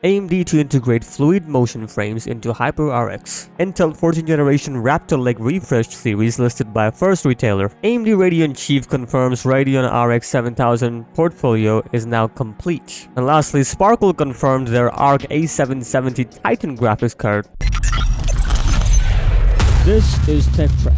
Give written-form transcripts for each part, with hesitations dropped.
AMD to integrate fluid motion frames into HYPR-RX. Intel 14th generation Raptor Lake refresh series listed by first retailer. AMD Radeon chief confirms Radeon RX 7000 portfolio is now complete. And lastly, Sparkle confirmed their ARC A770 Titan graphics card. This is Tech Track.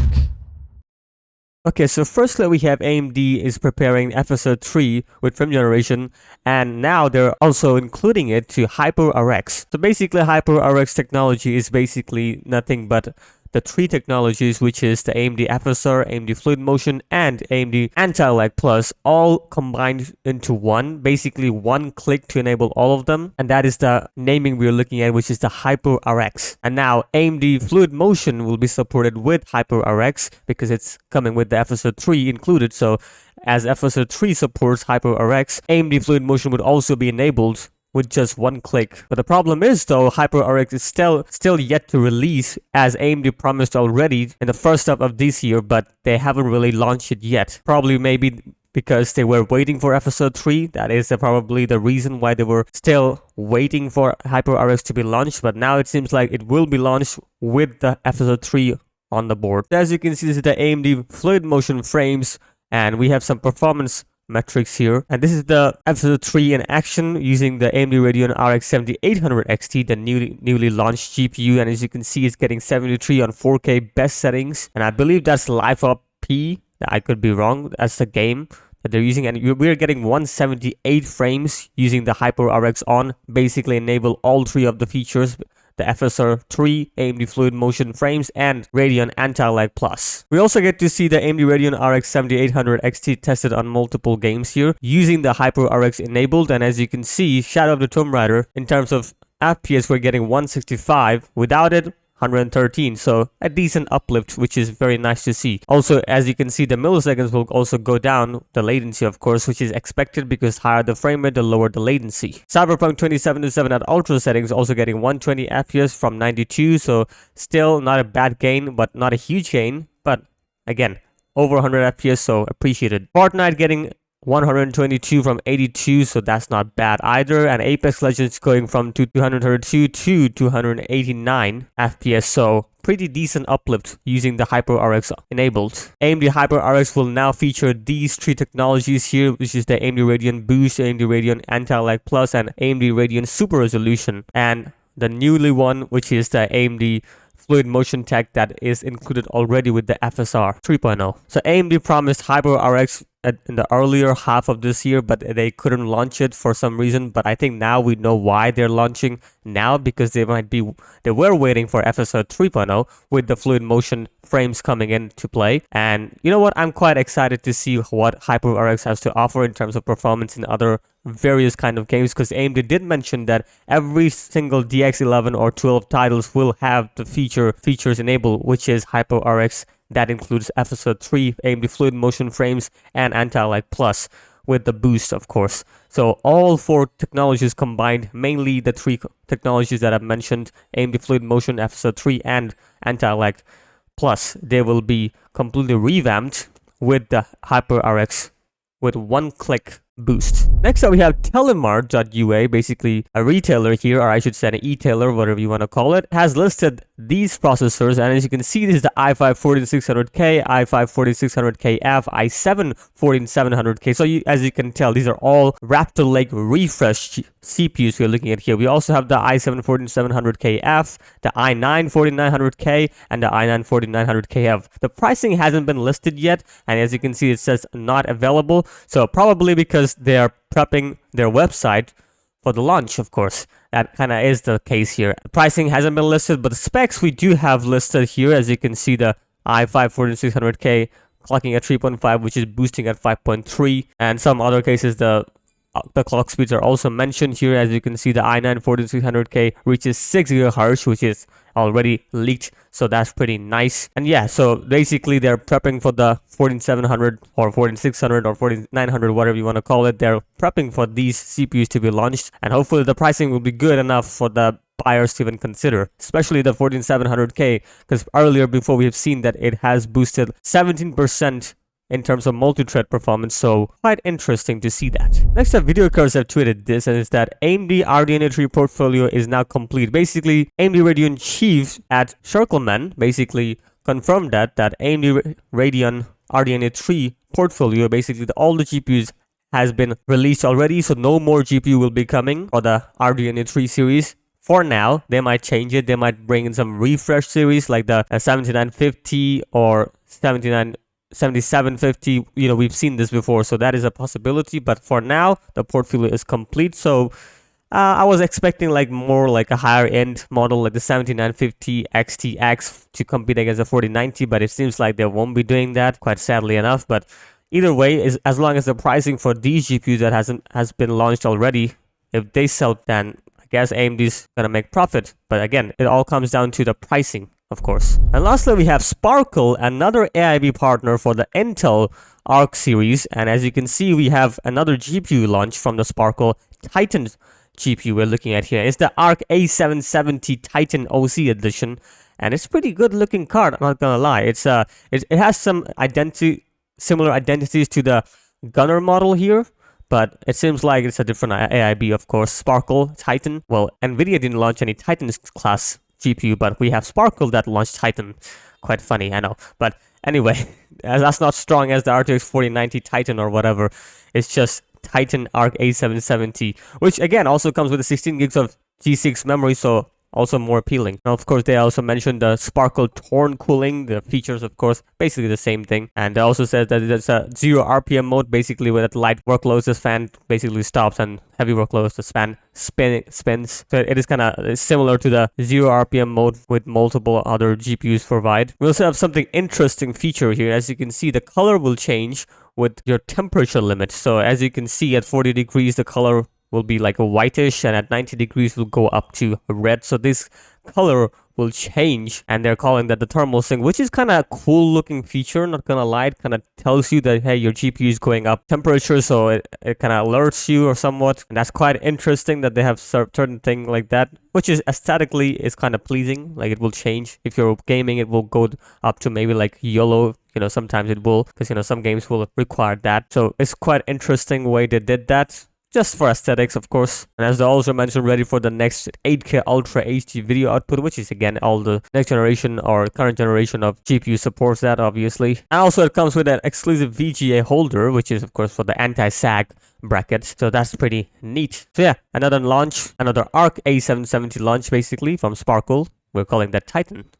Okay, so firstly we have AMD is preparing FSR 3 with 5th generation, and now they're also including it to HYPR-RX. So basically HYPR-RX technology is basically nothing but the three technologies, which is the AMD FSR, AMD Fluid Motion, and AMD Anti-Lag Plus, all combined into one, basically one click to enable all of them. And that is the naming we're looking at, which is the HYPR-RX. And now AMD Fluid Motion will be supported with HYPR-RX because it's coming with the FSR 3 included. So as FSR 3 supports HYPR-RX, AMD Fluid Motion would also be enabled with just one click. But the problem is though, HYPR-RX is still yet to release, as AMD promised already in the first half of this year, but they haven't really launched it yet. Probably maybe because they were waiting for FSR 3. That is probably the reason why they were still waiting for HYPR-RX to be launched, but now it seems like it will be launched with the FSR 3 on the board. As you can see, this is the AMD Fluid Motion frames, and we have some performance metrics here, and this is the FSR 3 in action using the AMD Radeon RX 7800 XT, the newly launched GPU. And as you can see, it's getting 73 on 4K best settings, and I believe that's Live Up P. I could be wrong. That's the game that they're using, and we're getting 178 frames using the HYPR-RX on. Basically enable all three of the features: the FSR 3, AMD Fluid Motion frames, and Radeon Anti-Lag Plus. We also get to see the AMD Radeon RX 7800 XT tested on multiple games here using the HYPR-RX enabled. And as you can see, Shadow of the Tomb Raider, in terms of FPS, we're getting 165. Without it, 113, so a decent uplift, which is very nice to see. Also, as you can see, the milliseconds will also go down, the latency of course, which is expected because higher the frame rate, the lower the latency. Cyberpunk 2077 at ultra settings also getting 120 FPS from 92, so still not a bad gain, but not a huge gain, but again, over 100 FPS, so appreciated. Fortnite getting 122 from 82, so that's not bad either. And Apex Legends going from 232 to 289 FPS, so pretty decent uplift using the HYPR-RX enabled. AMD HYPR-RX will now feature these three technologies here, which is the AMD Radeon Boost, AMD Radeon Anti-Lag Plus, and AMD Radeon Super Resolution, and the newly one, which is the AMD Fluid Motion tech that is included already with the FSR 3.0. So AMD promised HYPR-RX in the earlier half of this year, but they couldn't launch it for some reason. But I think now we know why they're launching now, because they were waiting for FSR 3.0 with the Fluid Motion frames coming into play. And you know what, I'm quite excited to see what HYPR-RX has to offer in terms of performance in other various kind of games, because AMD did mention that every single DX11 or 12 titles will have the features enabled, which is HYPR-RX. That includes FSR 3, AMD Fluid Motion frames, and Anti-Lag Plus, with the boost, of course. So all four technologies combined, mainly the three technologies that I've mentioned, AMD Fluid Motion, FSR 3, and Anti-Lag Plus, they will be completely revamped with the HYPR-RX with one click boost. Next up we have Telemart.ua, basically a retailer here, or I should say an e-tailer, whatever you want to call it, has listed these processors. And as you can see, this is the i5-14600K, i5-14600KF, i7-14700K. So as you can tell, these are all Raptor Lake refresh CPUs we're looking at here. We also have the i7-14700KF, the i9-4900K, and the i9-4900KF. The pricing hasn't been listed yet, and as you can see, it says not available. So probably because they are prepping their website for the launch, of course. That kind of is the case here. Pricing hasn't been listed, but the specs we do have listed here. As you can see, the i5-14600K clocking at 3.5, which is boosting at 5.3, and some other cases the clock speeds are also mentioned here. As you can see, the i9-14600K reaches 6 GHz, which is already leaked, so that's pretty nice. And yeah, so basically they're prepping for the 14700 or 14600 or 4900, whatever you want to call it. They're prepping for these CPUs to be launched, and hopefully the pricing will be good enough for the buyers to even consider, especially the 14700K, because earlier before we have seen that it has boosted 17% in terms of multi-thread performance, so quite interesting to see that. Next up, video cards have tweeted this, and it's that AMD RDNA 3 portfolio is now complete. Basically, AMD Radeon chief at Circleman basically confirmed that AMD Radeon RDNA 3 portfolio, basically all the GPUs has been released already, so no more GPU will be coming for the RDNA 3 series. For now, they might change it. They might bring in some refresh series like the 7950 or 7750. You know, we've seen this before, so that is a possibility. But for now, the portfolio is complete. So I was expecting like more like a higher end model like the 7950 XTX to compete against the 4090, but it seems like they won't be doing that, quite sadly enough. But either way, is as long as the pricing for these GPUs that has been launched already, if they sell, then I guess AMD's gonna make profit. But again, it all comes down to the pricing, of course. And lastly, we have Sparkle, another AIB partner for the Intel Arc series. And as you can see, we have another GPU launch from the Sparkle Titan GPU we're looking at here. It's the Arc A770 Titan OC edition, and it's pretty good looking card, I'm not gonna lie. It has some similar identities to the Gunner model here, but it seems like it's a different AIB, of course. Sparkle Titan. Well, Nvidia didn't launch any Titan class GPU, but we have Sparkle that launched Titan. Quite funny, I know. But anyway, that's not strong as the RTX 4090 Titan or whatever. It's just Titan Arc A770, which again also comes with 16 gigs of G6 memory, so also more appealing. Now, of course, they also mentioned the Sparkle Torn cooling, the features, of course, basically the same thing. And they also said that it's a 0 RPM mode, basically with light workloads, this fan basically stops, and heavy workloads, the fan spins. So it is kind of similar to the 0 RPM mode with multiple other GPUs provide. We also have something interesting feature here. As you can see, the color will change with your temperature limit. So as you can see, at 40 degrees, the color will be like a whitish, and at 90 degrees will go up to red. So this color will change, and they're calling that the thermal sync, which is kind of a cool looking feature, not gonna lie. It kind of tells you that, hey, your GPU is going up temperature, so it kind of alerts you or somewhat. And that's quite interesting that they have certain thing like that, which is aesthetically is kind of pleasing. Like, it will change. If you're gaming, it will go up to maybe like yellow. You know, sometimes it will, because, you know, some games will require that. So it's quite interesting way they did that. Just for aesthetics, of course. And as they also mentioned, ready for the next 8K Ultra HD video output, which is again all the next generation or current generation of GPU supports that, obviously. And also it comes with an exclusive VGA holder, which is of course for the anti-sag brackets. So that's pretty neat. So yeah, another launch, another Arc A770 launch basically from Sparkle. We're calling that Titan.